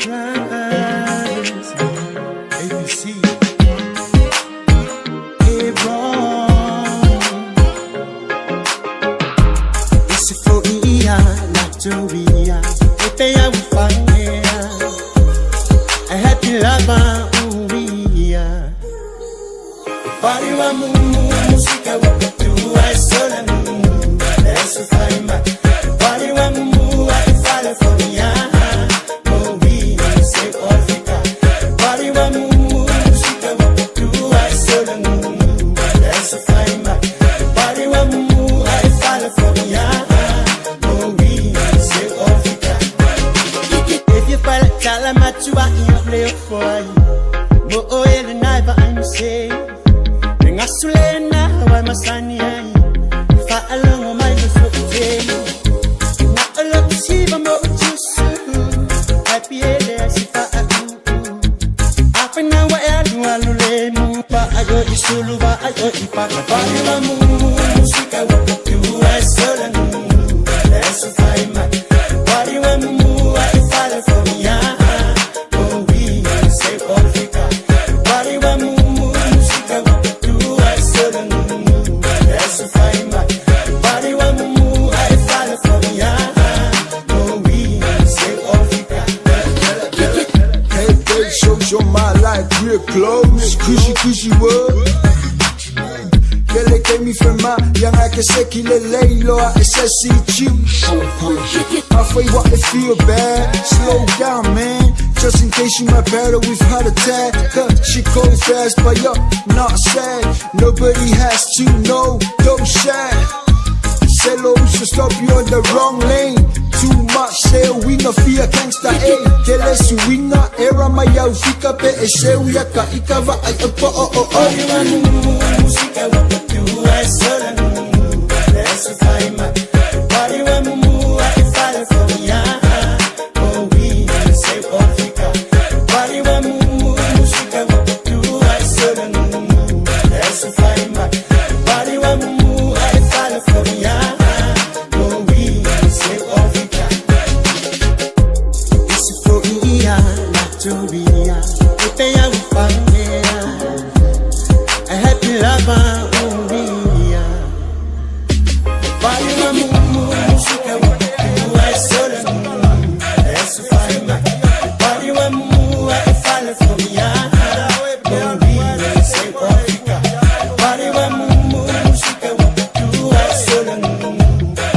rise. ABC. Hey, wrong. It's for not to be. If I will find a happy lover, body wa música tu I sola eso fai ma body wa I fala for me we say Africa body wa música tu I sola eso fai ma body wa I fala for me we say Africa if you fall tell me to I play for you mo oil never I'm say Ngasulena wa masani ai fa along my sote na along siba mo jusu happy day sifa aku afina wa elu alule mu pa ayo isulu ba ayo ipa pa wa música wa tu ai sola let's find my body wa mu I follow for me oh we say Africa body wa show my life real close, cushy word. Que le que mi firma, yang I can say qu'il est lay low, I say see you. Halfway what they feel bad, slow down man. Just in case you might battle with heart attack. Cause she cold fast, but yo, not sad. Nobody has to know, don't shy. Cello should stop you on the wrong lane. Too much sale, we no fear gangsta A. Que le suina, era maya ufika pe ese uyaka ikava ay oh. Body wa música wa tu I sola let's find my body wa I follow for me oh we say Africa body wa música wa tu I sola let's find my body wa I follow for me oh we say Africa it's for not to be if I will find a happy lover only body wa música wa tu I sola let's find my body wa I follow for me oh we say Africa body wa música wa tu I sola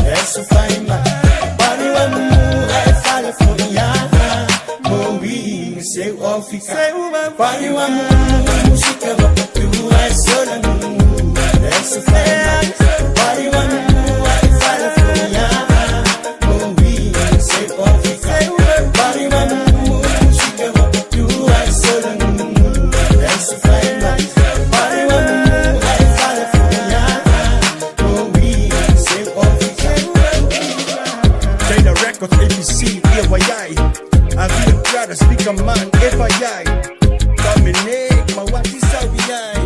let's find my body wa I follow for me oh we say Africa body wa música wa tu I sola let's find my body wa I follow for me oh we say Africa body wa música wa tu I sola let's find my body wa I follow for me oh we say Africa China Records, ABC, AYI I feel proud to speak a man, FII Dominic, my what is out behind